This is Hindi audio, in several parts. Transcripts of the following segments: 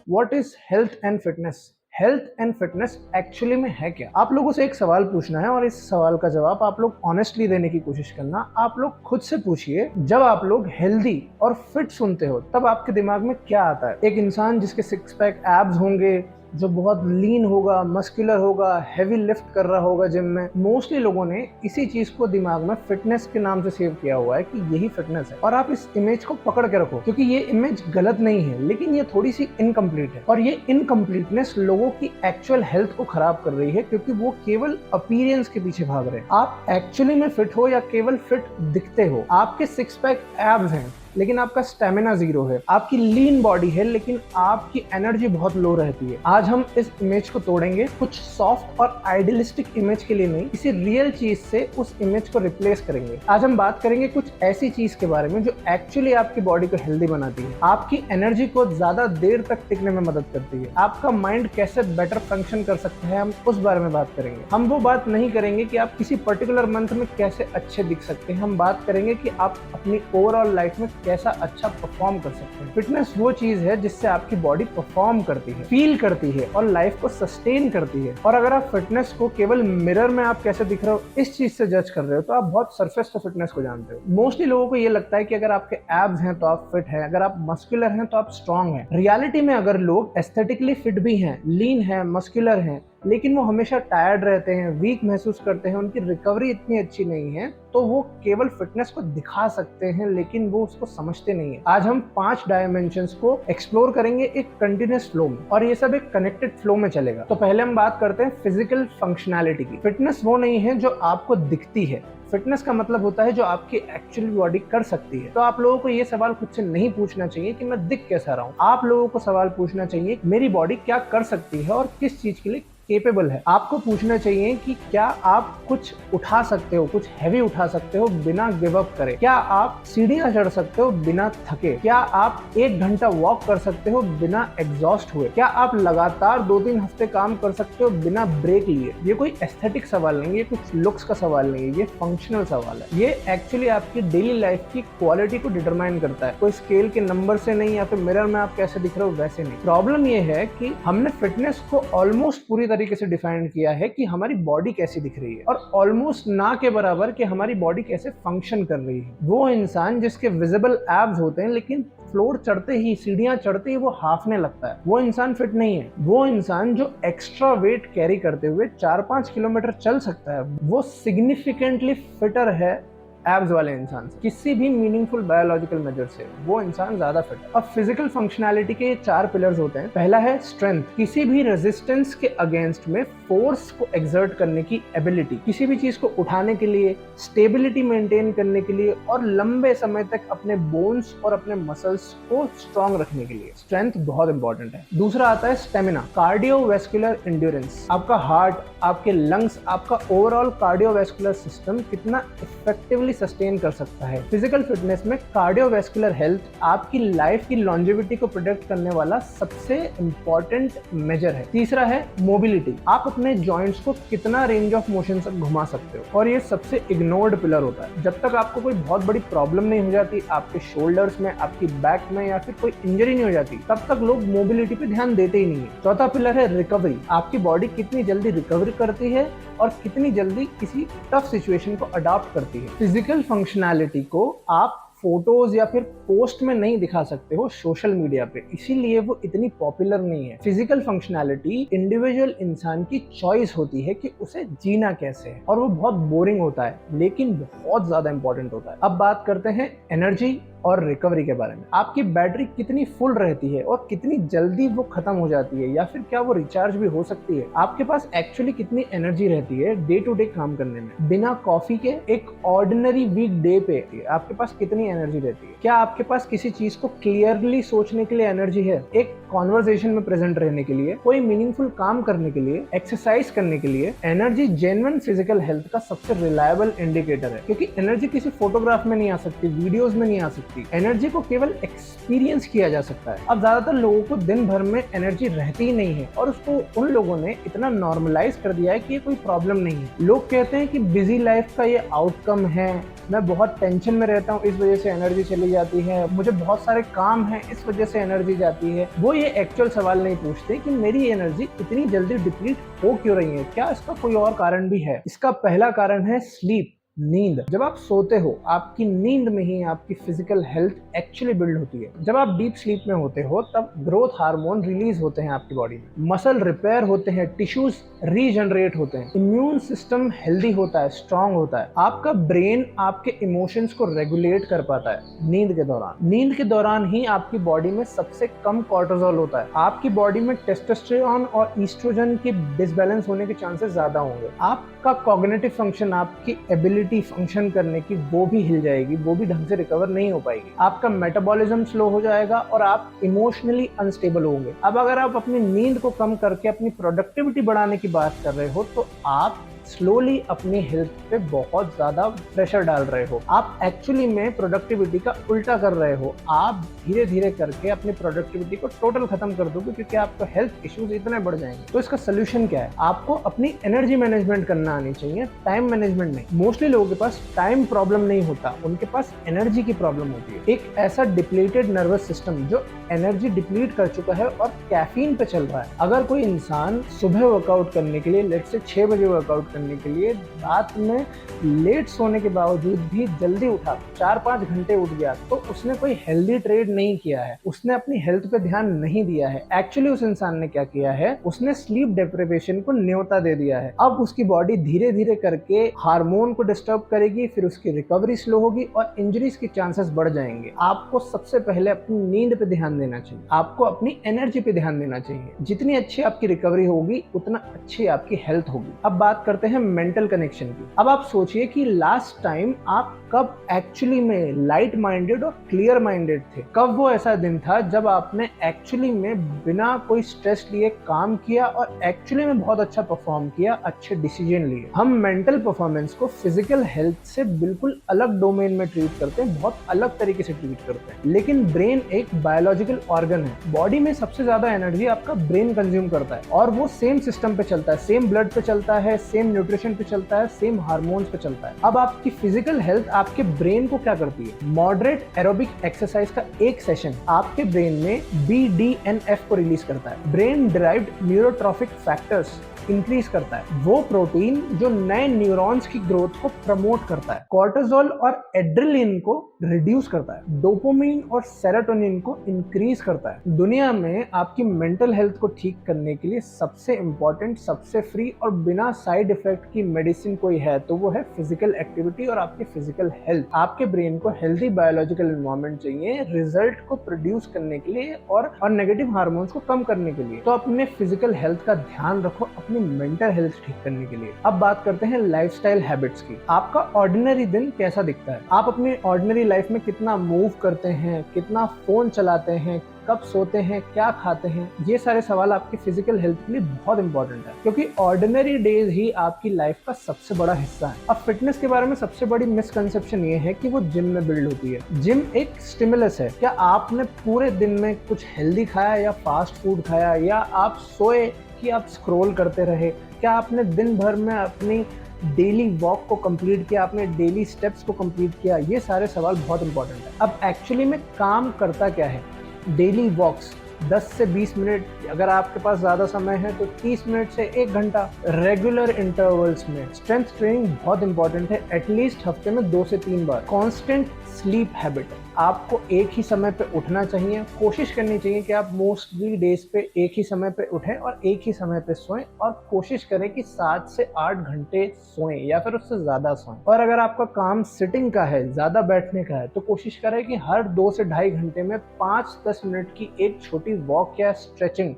What is health and fitness? Health and fitness actually में है क्या? आप लोगों से एक सवाल पूछना है और इस सवाल का जवाब आप लोग ऑनेस्टली देने की कोशिश करना। आप लोग खुद से पूछिए, जब आप लोग हेल्दी और फिट सुनते हो तब आपके दिमाग में क्या आता है? एक इंसान जिसके सिक्स पैक एब्स होंगे, जो बहुत लीन होगा, मस्कुलर होगा, हैवी लिफ्ट कर रहा होगा जिम में। मोस्टली लोगों ने इसी चीज को दिमाग में फिटनेस के नाम से सेव किया हुआ है कि यही फिटनेस है, और आप इस इमेज को पकड़ के रखो, क्योंकि ये इमेज गलत नहीं है, लेकिन ये थोड़ी सी इनकम्प्लीट है, और ये इनकम्प्लीटनेस लोगों की एक्चुअल हेल्थ को खराब कर रही है, क्योंकि वो केवल अपीयरेंस के पीछे भाग रहे हैं। आप एक्चुअली में फिट हो या केवल फिट दिखते हो? आपके सिक्स पैक एब्स हैं लेकिन आपका स्टेमिना जीरो है, आपकी लीन बॉडी है लेकिन आपकी एनर्जी बहुत लो रहती है। आज हम इस इमेज को तोड़ेंगे, कुछ सॉफ्ट और आइडियलिस्टिक इमेज के लिए नहीं, किसी रियल चीज से उस इमेज को रिप्लेस करेंगे। आज हम बात करेंगे कुछ ऐसी चीज के बारे में जो एक्चुअली आपकी बॉडी को हेल्दी बनाती है, आपकी एनर्जी को ज्यादा देर तक टिकने में मदद करती है, आपका माइंड कैसे बेटर फंक्शन कर सकता है, हम उस बारे में बात करेंगे। हम वो बात नहीं करेंगे कि आप किसी पर्टिकुलर मंथ में कैसे अच्छे दिख सकते हैं, हम बात करेंगे कि आप अपनी ओवरऑल लाइफ में कैसा अच्छा परफॉर्म कर सकते हैं। फिटनेस वो चीज है जिससे आपकी बॉडी परफॉर्म करती है, फील करती है और लाइफ को सस्टेन करती है। और अगर आप फिटनेस को केवल मिरर में आप कैसे दिख रहे हो इस चीज से जज कर रहे हो तो आप बहुत सरफेस पे फिटनेस को जानते हो। मोस्टली लोगों को ये लगता है कि अगर आपके एब्स हैं तो आप फिट हैं, अगर आप मस्कुलर हैं तो आप स्ट्रांग हैं। रियलिटी में अगर लोग एस्थेटिकली फिट भी हैं, लीन हैं, मस्कुलर हैं, लेकिन वो हमेशा टायर्ड रहते हैं, वीक महसूस करते हैं, उनकी रिकवरी इतनी अच्छी नहीं है, तो वो केवल फिटनेस को दिखा सकते हैं लेकिन वो उसको समझते नहीं है। आज हम 5 डायमेंशंस को एक्सप्लोर करेंगे एक कंटिन्यूअस फ्लो में, और ये सब एक कनेक्टेड फ्लो में चलेगा। तो पहले हम बात करते हैं फिजिकल फंक्शनैलिटी की। फिटनेस वो नहीं है जो आपको दिखती है, फिटनेस का मतलब होता है जो आपकी एक्चुअल बॉडी कर सकती है। तो आप लोगों को ये सवाल खुद से नहीं पूछना चाहिए कि मैं दिख कैसा रहा हूँ, आप लोगों को सवाल पूछना चाहिए मेरी बॉडी क्या कर सकती है और किस चीज के लिए केपेबल है। आपको पूछना चाहिए कि क्या आप कुछ उठा सकते हो, कुछ हैवी उठा सकते हो बिना गिव अप करे? क्या आप सीढ़ियां चढ़ सकते हो बिना थके? क्या आप 1 घंटा वॉक कर सकते हो बिना एग्जॉस्ट हुए? क्या आप लगातार 2-3 हफ्ते काम कर सकते हो बिना ब्रेक लिए? ये कोई एस्थेटिक सवाल नहीं है, ये कुछ लुक्स का सवाल नहीं है, ये फंक्शनल सवाल है। ये एक्चुअली आपकी डेली लाइफ की क्वालिटी को डिटरमाइन करता है, कोई स्केल के नंबर से नहीं या फिर मिरर में आप कैसे दिख रहे हो वैसे नहीं। प्रॉब्लम ये है कि हमने फिटनेस को ऑलमोस्ट पूरी तरीके से डिफाइन किया है कि हमारी बॉडी कैसी दिख रही है, और ऑलमोस्ट ना के बराबर कि हमारी बॉडी कैसे फंक्शन कर रही है। वो इंसान जिसके विजिबल एब्स होते हैं लेकिन फ्लोर चढ़ते ही, सीढ़ियां चढ़ते ही वो हाफने लगता है, वो इंसान फिट नहीं है। वो इंसान जो एक्स्ट्रा वेट कैरी करते हुए 4-5 किलोमीटर चल सकता है वो सिग्निफिकेंटली फिटर है एब्स वाले इंसान से, किसी भी मीनिंगफुल बायोलॉजिकल मेजर से वो इंसान ज्यादा फिट है। अब फिजिकल फंक्शनैलिटी के 4 पिलर्स होते हैं। पहला है स्ट्रेंथ, किसी भी रेजिस्टेंस के अगेंस्ट में फोर्स को एक्सर्ट करने की एबिलिटी, किसी भी चीज को उठाने के लिए, स्टेबिलिटी मेंटेन करने के लिए और लंबे समय तक अपने बोन्स और अपने मसल्स को स्ट्रांग रखने के लिए स्ट्रेंथ बहुत इंपॉर्टेंट है। दूसरा आता है स्टेमिना, कार्डियोवैस्कुलर एंड्योरेंस, आपका हार्ट, आपके लंग्स, आपका ओवरऑल कार्डियोवैस्कुलर सिस्टम कितना इफेक्टिवली सस्टेन कर सकता है। फिजिकल फिटनेस में कार्डियोवैस्कुलर हेल्थ आपकी लाइफ की लॉन्जेविटी को प्रोटेक्ट करने वाला सबसे इंपॉर्टेंट मेजर है। तीसरा है मोबिलिटी, आप अपने जॉइंट्स को कितना रेंज ऑफ मोशन तक घुमा सकते हो, और ये सबसे इग्नोर्ड पिलर होता है। जब तक आपको कोई बहुत बड़ी प्रॉब्लम नहीं हो जाती आपके शोल्डर्स में, आपकी बैक में, या फिर कोई इंजरी नहीं हो जाती, तब तक लोग मोबिलिटी पे ध्यान देते ही नहीं है। चौथा पिलर है रिकवरी, आपकी बॉडी कितनी जल्दी रिकवर करती है और कितनी जल्दी किसी टफ सिचुएशन को अडॉप्ट करती है। फिजिकल फंक्शनैलिटी को आप फोटोज या फिर पोस्ट में नहीं दिखा सकते हो सोशल मीडिया पे, इसीलिए वो इतनी पॉपुलर नहीं है। फिजिकल फंक्शनैलिटी इंडिविजुअल इंसान की चॉइस होती है कि उसे जीना कैसे है, और वो बहुत बोरिंग होता है लेकिन बहुत ज्यादा इंपॉर्टेंट होता है। अब बात करते हैं एनर्जी और रिकवरी के बारे में। आपकी बैटरी कितनी फुल रहती है और कितनी जल्दी वो खत्म हो जाती है, या फिर क्या वो रिचार्ज भी हो सकती है? आपके पास एक्चुअली कितनी एनर्जी रहती है डे टू डे काम करने में? बिना कॉफी के एक ऑर्डिनरी वीक डे पे आपके पास कितनी एनर्जी रहती है? क्या आपके पास किसी चीज को क्लियरली सोचने के लिए एनर्जी है, एक कॉन्वर्सेशन में प्रेजेंट रहने के लिए, कोई मीनिंगफुल काम करने के लिए, एक्सरसाइज करने के लिए? एनर्जी जेन्युइन फिजिकल हेल्थ का सबसे रिलायबल इंडिकेटर है, क्योंकि एनर्जी किसी फोटोग्राफ में नहीं आ सकती, वीडियोस में नहीं आ सकती, सकती। एनर्जी को केवल एक्सपीरियंस किया जा सकता है। अब ज्यादातर लोगों को दिन भर में एनर्जी रहती ही नहीं है और उसको उन लोगों ने इतना नॉर्मलाइज कर दिया है कि ये कोई प्रॉब्लम नहीं है। लोग कहते हैं कि बिजी लाइफ का ये आउटकम है, मैं बहुत टेंशन में रहता हूँ इस वजह से एनर्जी चली जाती है, मुझे बहुत सारे काम हैं इस वजह से एनर्जी जाती है। वो ये एक्चुअल सवाल नहीं पूछते कि मेरी एनर्जी इतनी जल्दी डिप्लीट हो क्यों रही है, क्या इसका कोई और कारण भी है। इसका पहला कारण है स्लीप, नींद। जब आप सोते हो आपकी नींद में ही आपकी फिजिकल हेल्थ एक्चुअली बिल्ड होती है। जब आप डीप स्लीप में होते हो तब ग्रोथ हार्मोन रिलीज होते हैं आपकी बॉडी में, मसल रिपेयर होते हैं, टिश्यूज रीजनरेट होते हैं, इम्यून सिस्टम हेल्दी होता है, स्ट्रांग होता है, आपका ब्रेन आपके इमोशंस को रेगुलेट कर पाता है। नींद के दौरान, नींद के दौरान ही आपकी बॉडी में सबसे कम कॉर्टिसोल होता है, आपकी बॉडी में टेस्टोस्टेरोन और ईस्ट्रोजन के डिसबैलेंस होने के चांसेस ज्यादा होंगे, आपका कॉग्निटिव फंक्शन, आपकी एबिलिटी फंक्शन करने की वो भी हिल जाएगी, वो भी ढंग से रिकवर नहीं हो पाएगी, आपका मेटाबॉलिज्म स्लो हो जाएगा और आप इमोशनली अनस्टेबल होंगे। अब अगर आप अपनी नींद को कम करके अपनी प्रोडक्टिविटी बढ़ाने की बात कर रहे हो तो आप स्लोली अपनी हेल्थ पे बहुत ज्यादा प्रेशर डाल रहे हो। आप एक्चुअली में प्रोडक्टिविटी का उल्टा कर रहे हो। आप धीरे धीरे करके अपनी प्रोडक्टिविटी को टोटल खत्म कर दोगे क्योंकि आपको हेल्थ इश्यूज इतने बढ़ जाएंगे। तो इसका सोल्यूशन क्या है? आपको अपनी एनर्जी मैनेजमेंट करना आनी चाहिए, टाइम मैनेजमेंट नहीं। मोस्टली लोगों के पास टाइम प्रॉब्लम नहीं होता, उनके पास एनर्जी की प्रॉब्लम होती है। एक ऐसा डिप्लीटेड नर्वस सिस्टम जो एनर्जी डिप्लीट कर चुका है और कैफीन पे चल रहा है। अगर कोई इंसान सुबह वर्कआउट करने के लिए लेट से 6 बजे वर्कआउट करने के लिए रात में लेट सोने के बावजूद भी जल्दी उठा, 4-5 घंटे उठ गया, तो उसने कोई हेल्दी ट्रेड नहीं किया है, उसने अपनी हेल्थ पे ध्यान नहीं दिया है। एक्चुअली उस इंसान ने क्या किया है, उसने स्लीप डेप्रिवेशन को न्योता दे दिया है। अब उसकी बॉडी धीरे धीरे करके हार्मोन को डिस्टर्ब करेगी, फिर उसकी रिकवरी स्लो होगी और इंजरीज के चांसेस बढ़ जाएंगे। आपको सबसे पहले अपनी नींद पे ध्यान देना चाहिए, आपको अपनी एनर्जी पे ध्यान देना चाहिए। जितनी अच्छी आपकी रिकवरी होगी उतना अच्छी आपकी हेल्थ होगी। अब बात करते हैं मेंटल कनेक्शन की। अब आप सोचिए कि लास्ट टाइम आप कब एक्चुअली में लाइट माइंडेड और क्लियर माइंडेड थे। कब वो ऐसा दिन था जब आपने एक्चुअली में बिना कोई स्ट्रेस लिए काम किया और एक्चुअली में बहुत अच्छा परफॉर्म किया, अच्छे डिसीजन लिए। हम मेंटल परफॉर्मेंस को फिजिकल हेल्थ से बिल्कुल अलग डोमेन में ट्रीट करते हैं, बहुत अलग तरीके से ट्रीट करते हैं। लेकिन ब्रेन एक बायोलॉजिकल ऑर्गन है, बॉडी में सबसे ज्यादा एनर्जी आपका ब्रेन कंज्यूम करता है और वो सेम सिस्टम पे चलता है, सेम ब्लड पे चलता है, सेम न्यूट्रिशन पे चलता है, सेम हार्मोन्स पे चलता है। अब आपकी फिजिकल हेल्थ आपके ब्रेन को क्या करती है? मॉडरेट एरोबिक एक्सरसाइज का एक सेशन आपके ब्रेन में BDNF को रिलीज करता है, brain derived neurotrophic factors increase करता है, वो प्रोटीन जो नए न्यूरॉन्स की ग्रोथ को प्रमोट करता है, कॉर्टिसोल और एड्रेनलिन को रिड्यूस करता है, डोपामिन और सेरोटोनिन को इंक्रीज करता है। दुनिया में आपकी मेंटल हेल्थ को ठीक करने के लिए सबसे इंपॉर्टेंट, सबसे फ्री और बिना साइड इफेक्ट की मेडिसिन कोई है तो वो है फिजिकल एक्टिविटी और आपकी फिजिकल हेल्थ। आपके ब्रेन को हेल्दी बायोलॉजिकल एनवायरनमेंट चाहिए रिजल्ट को प्रोड्यूस करने के लिए और नेगेटिव हार्मोन्स को कम करने के लिए। तो अपने फिजिकल हेल्थ का ध्यान रखो अपनी मेंटल हेल्थ ठीक करने के लिए। अब बात करते हैं लाइफस्टाइल हैबिट्स की। आपका ऑर्डिनरी दिन कैसा दिखता है? आप अपनी ऑर्डिनरी लाइफ में कितना मूव करते हैं, कितना फोन चलाते हैं, कब सोते हैं, क्या खाते हैं? ये सारे सवाल आपकी फिजिकल हेल्थ के लिए बहुत इंपॉर्टेंट है क्योंकि ऑर्डिनरी डेज ही आपकी लाइफ का सबसे बड़ा हिस्सा है। अब फिटनेस के बारे में सबसे बड़ी मिसकंसेप्शन ये है कि वो जिम में बिल्ड होती है। जिम एक स्टिमुलस है। क्या आपने पूरे दिन में कुछ हेल्दी खाया या फास्ट फूड खाया, या आप सोए कि आप स्क्रॉल करते रहे? क्या आपने दिन भर में अपनी डेली वॉक को कंप्लीट किया, आपने डेली स्टेप्स को कंप्लीट किया? ये सारे सवाल बहुत इंपॉर्टेंट है। अब एक्चुअली में काम करता क्या है? डेली वॉक्स 10 से 20 मिनट, अगर आपके पास ज़्यादा समय है तो 30 मिनट से 1 घंटा रेगुलर इंटरवल्स में। स्ट्रेंथ ट्रेनिंग बहुत इंपॉर्टेंट है, एटलीस्ट हफ्ते में 2 से 3 बार। कॉन्स्टेंट स्लीप हैबिट, आपको एक ही समय पे उठना चाहिए। कोशिश करनी चाहिए कि आप मोस्टली डेज पे एक ही समय पे उठें और एक ही समय पे सोएं और कोशिश करें कि 7 से 8 घंटे सोएं या फिर उससे ज़्यादा सोएं। और अगर आपका काम सिटिंग का है, ज़्यादा बैठने का है, तो कोशिश करें कि हर 2 से ढाई घंटे में 5-10 मिनट की एक छोटी वॉक या स्ट्रेचिंग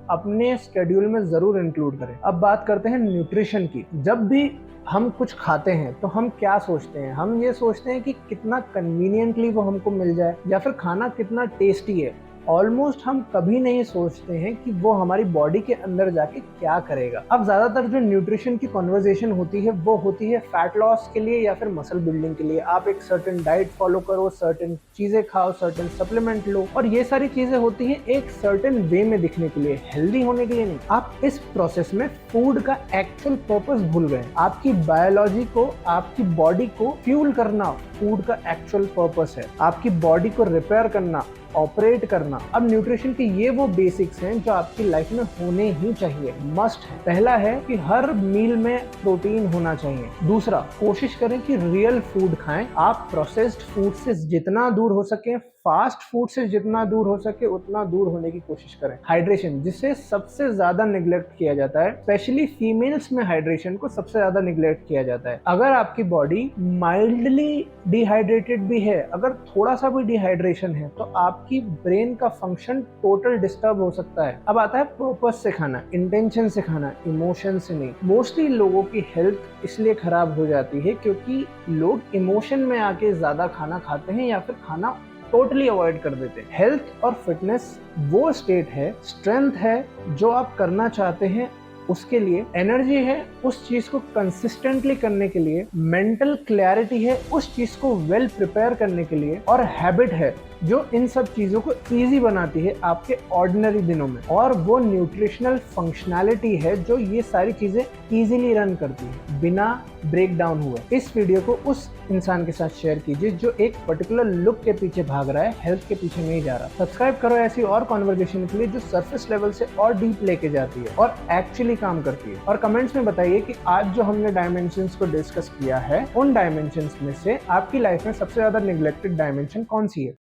अपने स्केड्यूल में ज़रूर इंक्लूड करें। अब बात करते हैं न्यूट्रिशन की। जब भी हम कुछ खाते हैं तो हम क्या सोचते हैं? हम ये सोचते हैं कि कितना कन्वीनियंटली वो हमको मिल जाए या फिर खाना कितना टेस्टी है। ऑलमोस्ट हम कभी नहीं सोचते हैं कि वो हमारी बॉडी के अंदर जाके क्या करेगा। अब ज्यादातर जो न्यूट्रिशन की कॉन्वर्जेशन होती है वो होती है फैट लॉस के लिए या फिर मसल बिल्डिंग के लिए। आप एक सर्टेन डाइट फॉलो करो, सर्टेन चीजें खाओ, सर्टेन सप्लीमेंट लो, और ये सारी चीजें होती हैं एक सर्टेन वे में दिखने के लिए, हेल्दी होने के लिए नहीं। आप इस प्रोसेस में फूड का एक्चुअल पर्पस भूल गए। आपकी बायोलॉजी को, आपकी बॉडी को फ्यूल करना फूड का एक्चुअल पर्पस है, आपकी बॉडी को रिपेयर करना, ऑपरेट करना। अब न्यूट्रिशन के ये वो बेसिक्स हैं जो आपकी लाइफ में होने ही चाहिए, मस्ट है। पहला है कि हर मील में प्रोटीन होना चाहिए। दूसरा, कोशिश करें कि रियल फूड खाएं। आप प्रोसेस्ड फूड से जितना दूर हो सके, फास्ट फूड से जितना दूर हो सके उतना दूर होने की कोशिश करें। हाइड्रेशन, जिसे सबसे ज्यादा निग्लेक्ट किया जाता है, स्पेशली फीमेल्स में हाइड्रेशन को सबसे ज्यादा निग्लेक्ट किया जाता है। अगर आपकी बॉडी माइल्डली डिहाइड्रेटेड भी है, अगर थोड़ा सा भी डिहाइड्रेशन है, तो आपकी ब्रेन का फंक्शन टोटल डिस्टर्ब हो सकता है। अब आता है पर्पस से खाना, इंटेंशन से खाना, इमोशन से नहीं। मोस्टली लोगों की हेल्थ इसलिए खराब हो जाती है क्योंकि लोग इमोशन में आके ज्यादा खाना खाते हैं या फिर खाना टोटली अवॉइड कर देते हैं। हेल्थ और फिटनेस वो स्टेट है, स्ट्रेंथ है जो आप करना चाहते हैं, उसके लिए एनर्जी है उस चीज को कंसिस्टेंटली करने के लिए, मेंटल क्लैरिटी है उस चीज को वेल प्रिपेयर करने के लिए, और हैबिट है जो इन सब चीजों को इजी बनाती है आपके ऑर्डिनरी दिनों में, और वो न्यूट्रिशनल फंक्शनैलिटी है जो ये सारी चीजें इजीली रन करती है बिना ब्रेक डाउन हुए। इस वीडियो को उस इंसान के साथ शेयर कीजिए जो एक पर्टिकुलर लुक के पीछे भाग रहा है, हेल्थ के पीछे नहीं जा रहा। सब्सक्राइब करो ऐसी और कॉन्वर्सेशन के लिए जो सरफेस लेवल से और डीप लेके जाती है और एक्चुअली काम करती है। और कमेंट्स में बताइए कि आज जो हमने डायमेंशंस को डिस्कस किया है, उन डायमेंशंस में से आपकी लाइफ में सबसे ज्यादा निग्लेक्टेड डायमेंशन कौन सी है।